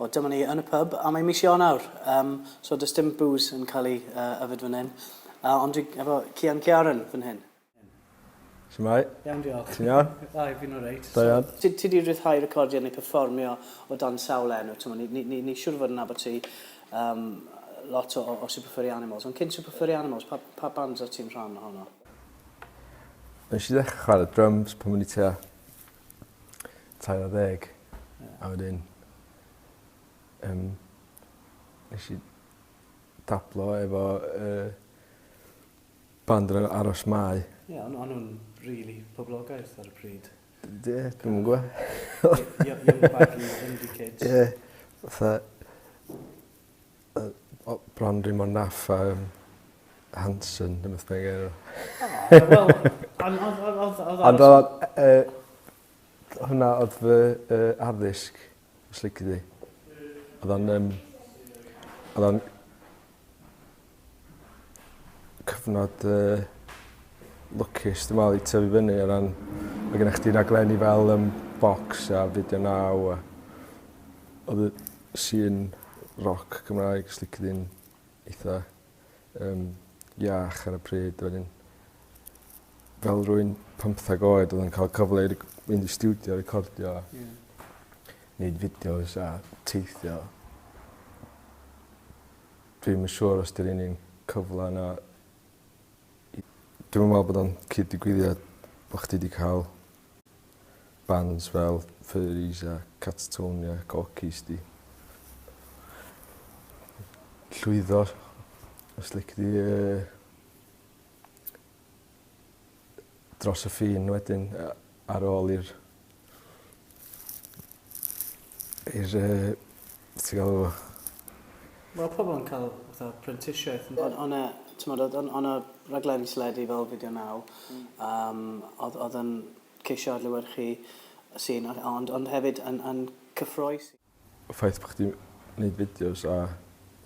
Wel, dyma ni yn y pub, a mae'n mis Ionawr. So, does dim booze yn cael ei yfed fan hyn. Ond dwi efo Cian Ciaran fan hyn. Shmai? Iawn, diolch. Ti'n iawn? Fi'n o reit. Da iawn. Ti di rhyddhau recordio neu perfformio o dan sawl enw. Ni siwr fod yn abod ti lot o Super Furry Animals. Ond cyn Super Furry Animals, pa bands o ti'n rhan ohono? Nes i ddechrau chwarae drums pan mynd i tua 30. A wedyn nes i dablo efo band yn Aros Mai. Ie, ond nhw'n rili poblogaidd ar y pryd. Ie, dwi'n yn gwybod. Young baggy indie kids. Ie, fatha bron rhi mor naff a Hanson, dim beth bynnag enw. Ond hwnna oedd fy addysg, os licio di. Oedd o'n cyfnod lwcus, dim ond i tyfu fyny o ran, mae gennych chi raglenni fel box a fideo naw a oedd y scene rock Cymraeg, os licio di'n eitha iach ar y pryd. Wedyn, fel rwy'n 15 oed, oedd yn cael cyfle i fynd i studio, recordio, wneud fideos a teithio. Dwi'n yn siŵr os di'r unig cyfle yna. Dwi'n meddwl bod o'n cyd-digwyddiad bod chdi wedi cael bands fel Furries a Catatonia, Corkies di llwyddo, os licio di dros y ffin wedyn ar ôl i'r ti'n gael o? Wel, pobl yn cael prentisiaeth, ond y raglenni sledu fel fideo naw, oedd yn ceisio adlewyrchu y scene, ond hefyd yn cyffroes. Y ffaith bod chdi'n gwneud fideos a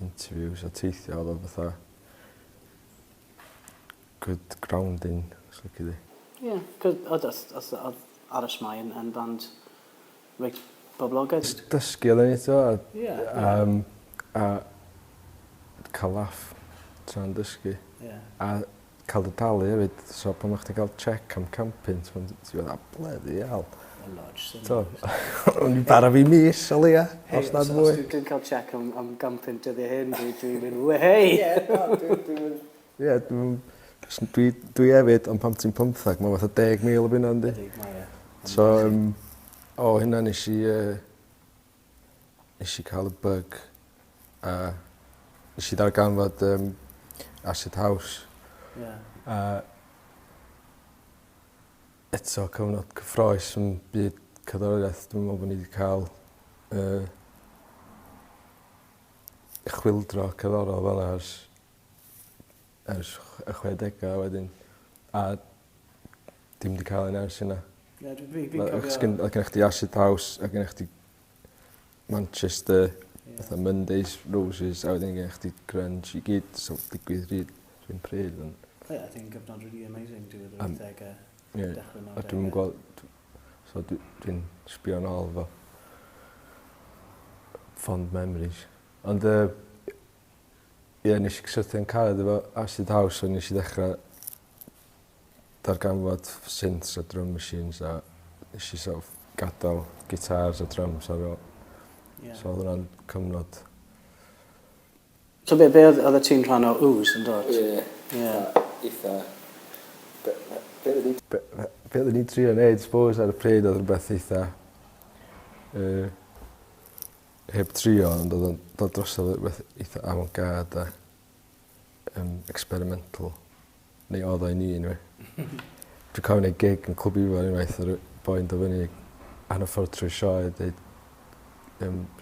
interviews a teithio, oedd o fatha good grounding, os licio di. Ie, oedd Aros Mai yn band reit boblogaidd. Dysgu oedd yn eto, a cael laff tra'n dysgu. A cael dy dalu hefyd, so pan o'ch ti'n cael check am camping, ti'n meddwl, bloody hell. O'n i'n bara fi mis o leia, os nad mwy. Os dwi'n cael check am camping dyddi hyn, dwi'n mynd, wehei! Dwi hefyd, ond pam ti'n 15, mae fatha 10,000 o bunna yndi. So, o hynna nes i cael y bug, a nes i darganfod Acid House. A eto cyfnod cyffroes yn byd cyddoriaeth, dwi'n meddwl bod ni wedi cael chwildro cyddorol fel ers y 60au wedyn. A dim wedi cael ein ers yna. Oedd gennych chi Acid House, a gennych chi Manchester, fatha Mondays, Roses, a wedyn gennych chi grunge i gyd, so digwydd rhywun pryd. I think gyfnod really amazing, dwi'n yr 80au. A dwi'n gweld, so dwi'n sbio nôl fo fond memories. Ond nes i gysylltu yn Caerdydd efo Acid House, a nes i ddechrau darganfod synths a drum machines, a nes i sort of gadael gitars a drums ar ôl. So oedd hwnna'n cyfnod. So be oedd y ti'n rhan o Ooze yn dod? Eitha. Be oedd ni'n trio wneud, suppose, ar y pryd oedd rhywbeth eitha heb trio, ond oedd o'n dod drosodd rhywbeth eitha avant-garde a experimental. Neu oedd o'i ni, anyway. Dwi'n cael gwneud gig yn Clwb Ifor unwaith ar y boi'n dod fyny ar y ffordd trwy sioe a dweud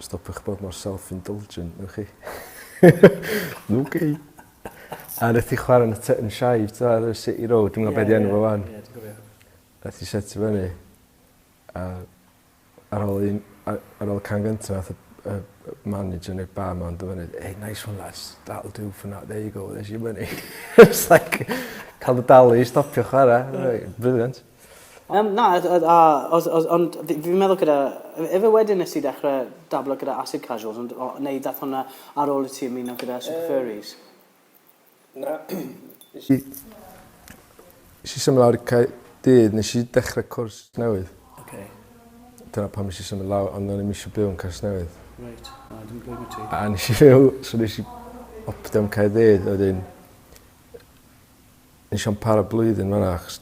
stopiwch bod mor self-indulgent, nwch chi. Nwch A wnaeth i chwarae yn Shive ar y City Road, dwi'n meddwl beth i enw fo fan. Wnaeth i setio fyny. A ar ôl y can gyntaf, nath y manager neu'r barman dod fyny, hey, nice one lads, that'll do for now, there you go, there's your money. It's like, cael dy dalu i stopio chwarae, brilliant. Na, ond fi'n meddwl gyda... Efe wedyn nes i dechrau dablo gyda acid casuals, neu dath hwnna ar ôl i ti ymuno gyda super furries? Na. Nes i symud lawr i Caerdydd, nes i dechrau cwrs newydd. Okay. Dyna pam nes i symud lawr, ond o'n i'n eisiau byw yn Cwrs Newydd. Reit, dim blwyddyn ti. A nes i fyw, so nes i opdio am Caerdydd, wedyn... Nes i am para blwyddyn fan'na, achos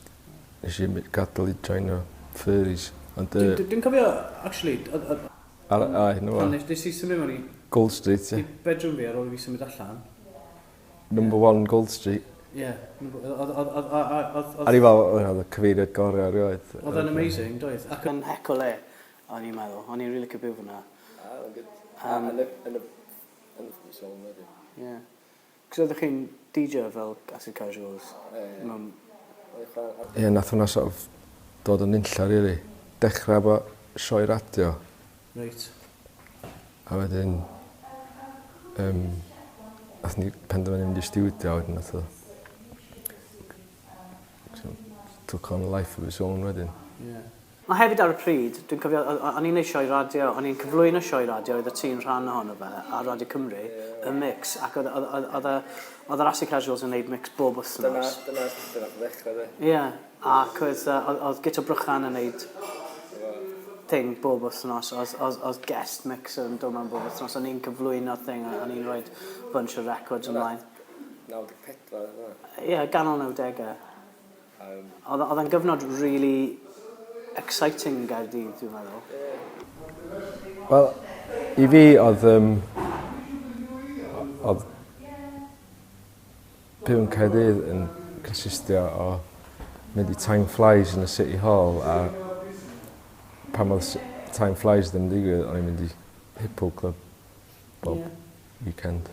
nes i gadael i joino furries. Dwi'n cofio, actually... Nes i symud mewn i... Gold Street, ie. I bedroom fi ar ôl i fi symud allan. Number 1 Gold Street. Ie. A ni fel, oedd y cyfeiriad gorau erioed. Oedd yn amazing, doedd. Ac yn heco le, o'n i'n meddwl. O'n i'n rili cybyw fyna. Yn y sôn wedyn. Ie. Cos oeddech chi'n DJ fel acid casuals? Ie, nath hwnna sort of dod yn unlla, really. Dechrau efo sioe radio. Reit. A wedyn... Nath ni penderfynu mynd i studio wedyn, nath o... Took on a life of his own wedyn. Ie. A hefyd ar y pryd, dwi'n cofio, o'n i'n neud sioe radio, o'n i'n cyflwyno sioe radio, oedd y ti'n rhan ohono fe, ar Radio Cymru, y mix, ac oedd yr acid casuals yn neud mix bob wythnos. Dyna ddechrau fe. Ie, ac oedd Gito Brychan yn neud thing bob wythnos, oedd guest mix yn dod mewn bob wythnos, o'n i'n cyflwyno thing, o'n i'n rhoi bunch of records ymlaen. 94, yna? Ie, ganol 90au. Oedd yn gyfnod really exciting yn Gaerdydd, dwi'n meddwl. Wel, i fi oedd... oedd byw yn Caerdydd yn consistio o mynd i Time Flies yn y City Hall, a pam oedd Time Flies ddim digwydd, o'n i'n mynd i Hippo Club bob weekend.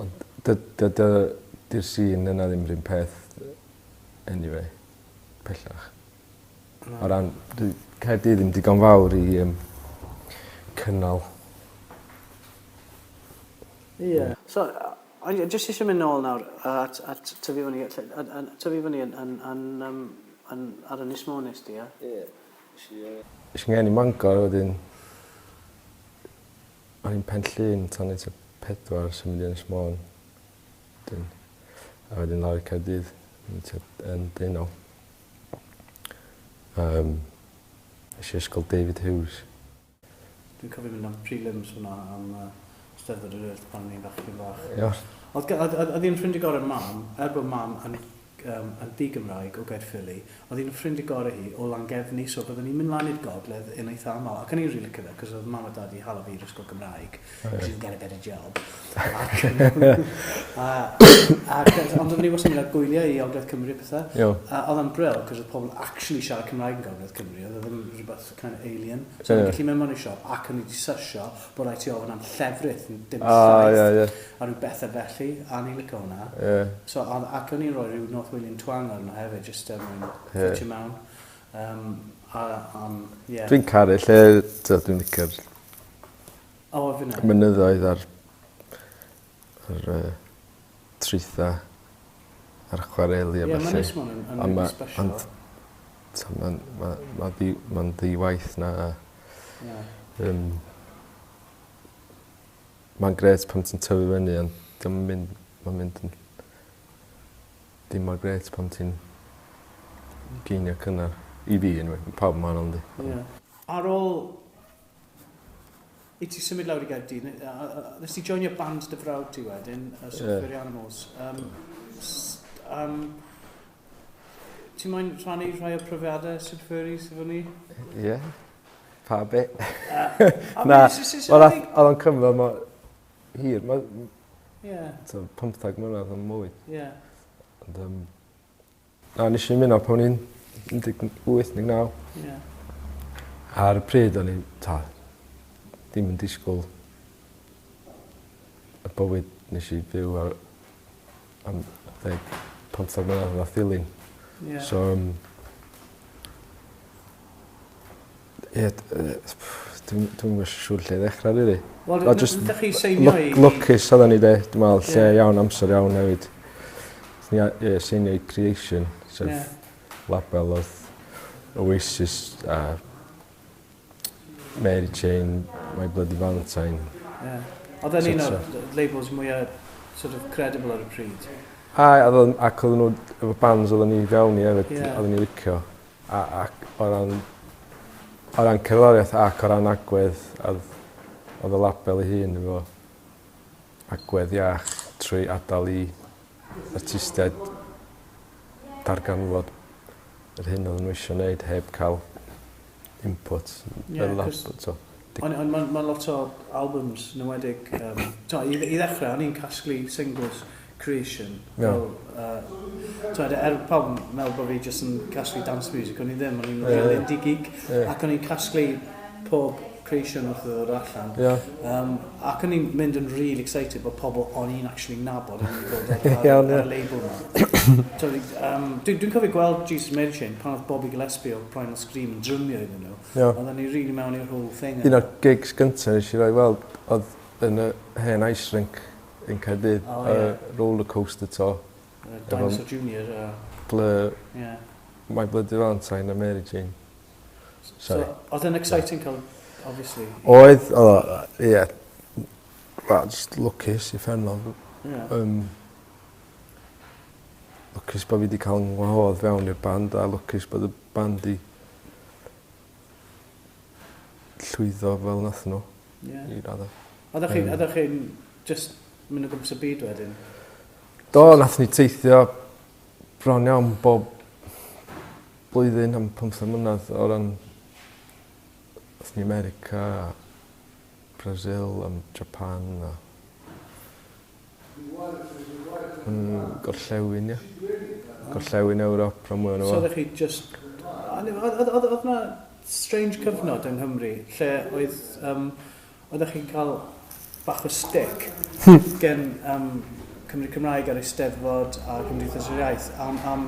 Ond dy'r scene yna ddim rhywun peth anyway, pellach. O ran, Caerdydd ddim digon fawr i cynnal. Ie. So, jyst eisiau mynd nôl nawr at tyfu fyny ar Ynys Môn nes di, ia? Ie. Ys ngeni Mangor, wedyn... O'n i'n Penllyn tan i 4 sy'n mynd i Ynys Môn. A wedyn lawr i Caerdydd yn 19. Nes i ysgol David Hughes. Dwi'n cofio mynd am prelims hwnna am Steddfod yr Urdd pan ni'n bach. Ie. Oedd hi'n ffrindig o'r mam, bod mam yn di-Gymraeg o Gaerffili, oedd hi'n ffrindig gorau hi o Langefni, so byddwn ni'n mynd lan i'r gogledd yn eitha aml. Ac o'n i'n rili cyfer, cos oedd mam a dad i hala fi i'r ysgol Gymraeg, because you get a better job. Ond oedd ni wastad mynd ar gwyliau i Ogledd Cymru pethau. Oedd yn brill, cos oedd pobl actually siarad Cymraeg yn Ogledd Cymru, oedd ddim rhywbeth kind of alien. So o'n gallu mynd mewn i siop, ac o'n i wedi sysio bod rhaid ti ofyn am llefrith, dim saith, a rhyw bethau felly, a ni'n licio hwnna. Ac o'n i'n rhoi rhyw North William twang arno hefyd, just mwyn ffitio mewn. Dwi'n caru lle dwi'n licio'r mynyddoedd ar tritha ar chwareli a felly. Ie, mae'n Ynys Môn yn special. Mae'n ddi-waith na. Mae'n gret pan ti'n tyfu fyny, ond mae'n mynd yn... Dim mor gret pan ti'n geinio cynnar. I fi, enw, pawb ma'n ond di. Ar ôl... I ti symud lawr i Gaerdydd, nes ti joinio band dy frawd ti wedyn, Super Animals. Ti'n moyn rhannu rhai o profiadau Super Furries efo ni? Ie. Pa bit? Na, oedd o'n cymryd mor hir. Ie. 15 mlynedd yn mwy. Ie. Nes i'n mynd o pan o'n 18-19. Ar y pryd o'n i'n ddim yn disgwyl y bywyd nes i fyw am 15 mlynedd o ddilyn. So, dwi'n mynd siŵr lle ddechrau, rili. Wel, ydych chi seinio i... Lwcus oedden ni de, dwi'n meddwl, lle iawn, amser iawn newid. ni Cian Creation, sef label oedd Oasis, Mary Jane, My Bloody Valentine. Oedd e'n un o'r labels mwyaf sort of credible ar y pryd? Ac oedden nhw, efo bands oedden ni fewn i hefyd, oedden ni licio. O ran cerddoriaeth ac o ran agwedd, oedd y label ei hun efo agwedd iach trwy adael i artistiaid darganfod yr hyn oedden nhw eisiau gwneud heb cael input yr label. Ond mae lot o albums yn ymwedig, i ddechrau, o'n i'n casglu singles Creation. Pawb yn meddwl bod fi jyst yn casglu dance music, o'n i ddim, o'n i'n really indie geek, ac o'n i'n casglu pob Creation wrth ddod allan. Ac o'n i'n mynd yn really excited bod pobl o'n i'n actually nabod yn bod ar y label yma. Dwi'n cofio gweld Jesus Mary Chain pan oedd Bobby Gillespie o Primal Scream yn drymio iddyn nhw. Oedden ni really mewn i'r whole thing. Un o'r gigs gyntaf nes i roi weld oedd yn y hen ice rink yn Caerdydd, roller coaster to. Dinosaur Junior. My Bloody Valentine a Mary Jane. So, oedd yn exciting cael, obviously. Oedd, just lwcus i ffernol. Lwcus bod fi wedi cael yn wahodd fewn i'r band, a lwcus bod y band i llwyddo fel nath nhw i raddau. Oeddech chi'n just mynd o gwmpas y byd wedyn? Do, nath ni teithio bron iawn bob blwyddyn am 15 mlynedd o ran nath ni America, Brazil, Japan a gorllewin, gorllewin Ewrop a mwy o'n So oeddech chi just... Oedd yna strange cyfnod yng Nghymru lle oeddech chi'n cael bach o stick gen Cymru Cymraeg ar Eisteddfod a Cymdeithas yr Iaith am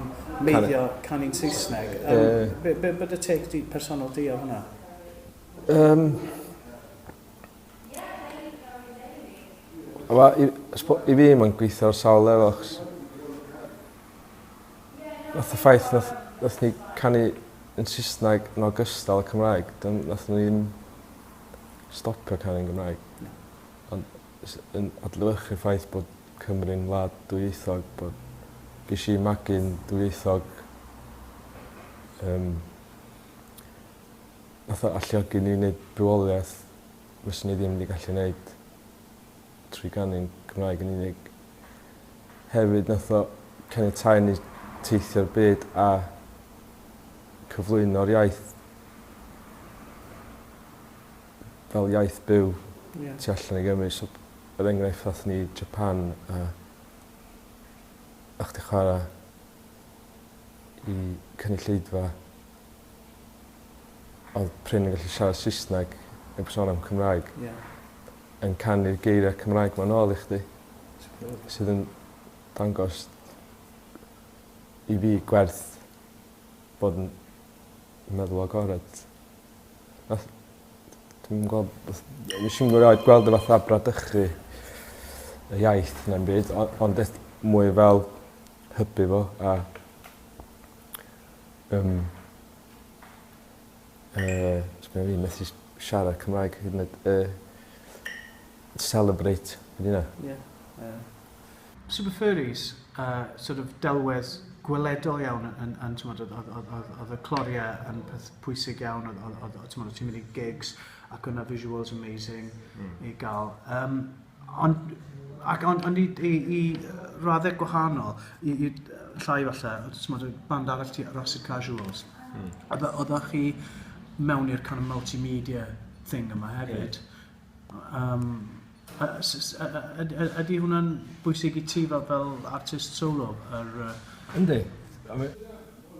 meiddio canu'n Saesneg. Beth y take personol di o hwnna? I fi mae'n gweithio ar sawl lefel. Nath y ffaith nath ni canu yn Saesneg yn ogystal y Cymraeg, nath ni'n stopio canu'n Gymraeg. Ond yn adlewyrchu'r ffaith bod Cymru'n wlad dwyieithog, bod ges i magu'n dwyieithog, nath o alluogi ni wneud bywoliaeth fyswn ni ddim wedi gallu wneud trwy ganu'n Gymraeg yn unig. Hefyd nath o caniatáu ni teithio'r byd a cyflwyno'r iaith fel iaith byw tu allan i Gymru. So, yr enghraifft nath ni Japan a chdi chwarae i cynulleidfa oedd prin yn gallu siarad Saesneg neu sôn am Cymraeg yn canu'r geiriau Cymraeg ma'n ôl i chdi sydd yn dangos i fi gwerth bod yn meddwl agored. Dwi'n gweld, nes i'n gweld y fath abradychu y iaith na'n byd, ond eith mwy fel hybu fo a fi methu siarad Cymraeg hyd yn oed celebrate hynny na. Super Furries, sort of delwedd gweledol iawn oedd y cloriau yn peth pwysig iawn, oedd ti'n mynd i gigs ac yna visuals amazing i gael. Ond i raddau gwahanol, i llai falle, band arall ti, Rossid Casuals, oeddech chi mewn i'r kind of multimedia thing yma hefyd. Ydy hwnna'n bwysig i ti fel artist solo? Yndi.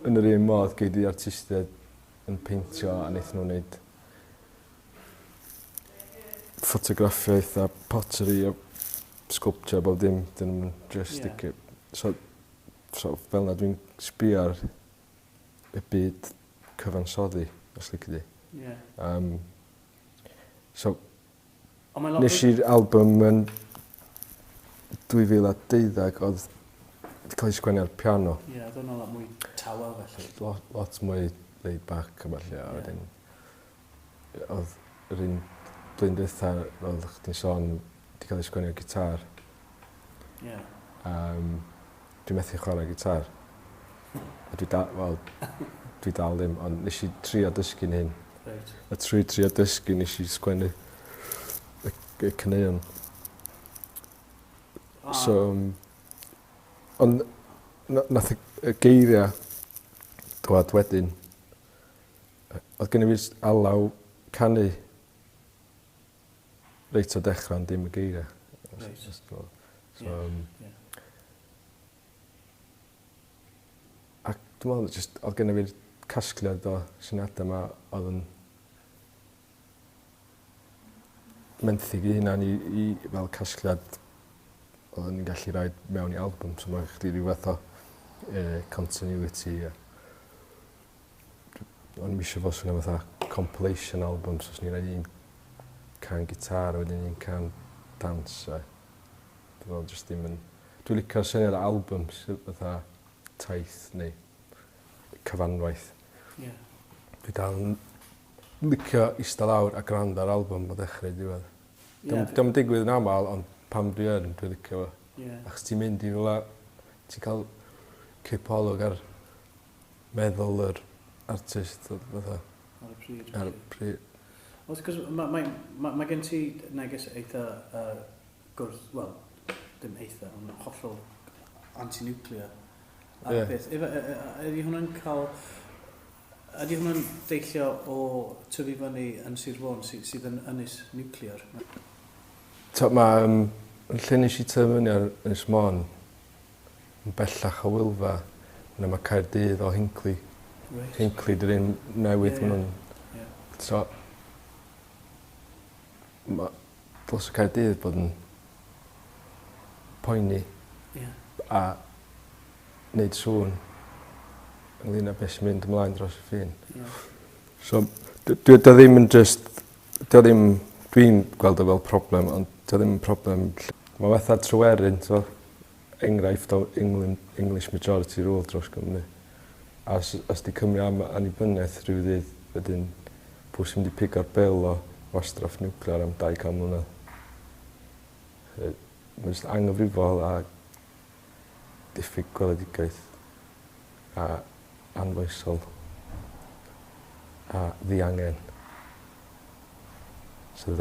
Yn yr un modd gei di artistiaid yn peintio a wnaethon nhw'n wneud ffotograffiaeth a pottery a sculpture bob dim, dyn nhw'n just stick it. So fel na dwi'n sbio ar y byd cyfansoddi, os lyci di. So, nes i'r album yn 2012 oedd wedi cael ei sgwennu ar piano. Ie, oedd hwnna lot mwy tawa felly. Lot mwy laid back a felly. Wedyn, oedd yr un blwyddyn dwytha, oedd chdi'n sôn, wedi cael ei sgwennu ar gitar. Ie. Dwi'n methu chwarae gitar. A dwi dal ddim, ond nes i trio dysgu'n hyn. Reit. A trwy trio dysgu nes i sgwennu y caneuon. So, ond nath y geiriau dwad wedyn, oedd gen i fi alaw canu reit o dechrau ond dim y geiriau. Reit. So, ac dwi'n meddwl, oedd gen i fi'r casgliad o syniadau yma oedd yn menthyg i hynna'n i fel casgliad oedd yn gallu rhoi mewn i album, so mae chdi rhyw fath o continuity. O'n i'n eisiau fod swnio fatha compilation album, so os ni'n rhoi un can gitar a wedyn un can dance. Dwi'n meddwl jyst ddim yn... Dwi'n licio syniad o albums fatha taith neu cyfanwaith. Ie. Dwi dal yn licio eistedd lawr a gwrando ar album o dechrau diwedd. Dwi'n digwydd yn aml, ond pam dwi'n licio fo. Achos ti'n mynd i rhywle, ti'n cael cipolwg ar meddwl yr artist fatha. Ar y pryd. Ar y pryd. Wel, cos mae gen ti neges eitha gwrth, wel, dim eitha, ond hollol anti-nuclear. Ydy hwnna'n cael... Ydy hwnna'n deillio o tyfu fyny yn Sir Fôn sydd yn ynys nuclear? Mae lle nes i tyfu fyny ar Ynys Môn yn bellach o Wylfa, yna mae Caerdydd o Hinckley. Hinckley dy'r un newydd maen nhw'n... So, dlos y Caerdydd bod yn poeni a wneud sŵn ynglyn â beth sy'n mynd ymlaen dros y ffin. So, dwi ddim yn just... Dwi'n gweld o fel problem, ond dwi ddim yn problem... Mae fatha Tryweryn, so, enghraifft o English majority rule dros Gymru. A os di Cymru am annibyniaeth rhyw ddydd, wedyn pwy sy'n mynd i pigo'r bil o wastraff nuclear am 200 mlynedd. Mae'n just anghyfrifol a diffyg gweledigaeth a anfoesol a ddiangen. So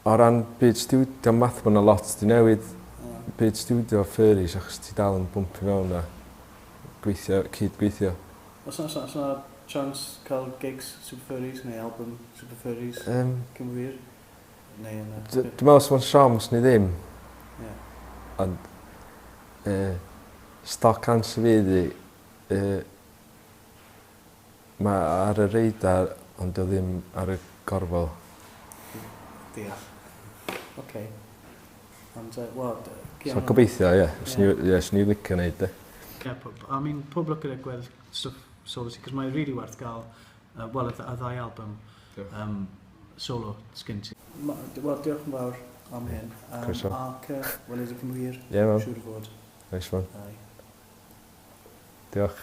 O ran byd studio, math mae'n a lot di newid byd studio furries achos ti dal yn bwmpio mewn a cyd-gweithio. Oes yna chance cael gigs Super Furries neu album Super Furries Cymwyr? Dwi'n meddwl sy'n siom os ni ddim. Ond stoc ansefyddu mae ar y reidar ond o ddim ar y gorfol. Diolch. Oce. Ond, wel... So gobeithio, ie. Swn i licio wneud, I mean, pob lwc gyda gweld stuff solo, cos mae'n really werth gael, wel, y ddau album solo sgyn ti. Wel, diolch yn fawr am hyn. Ac, wel, ydych chi'n wir? Ie, man. Siŵr o fod. Nice one. Diolch.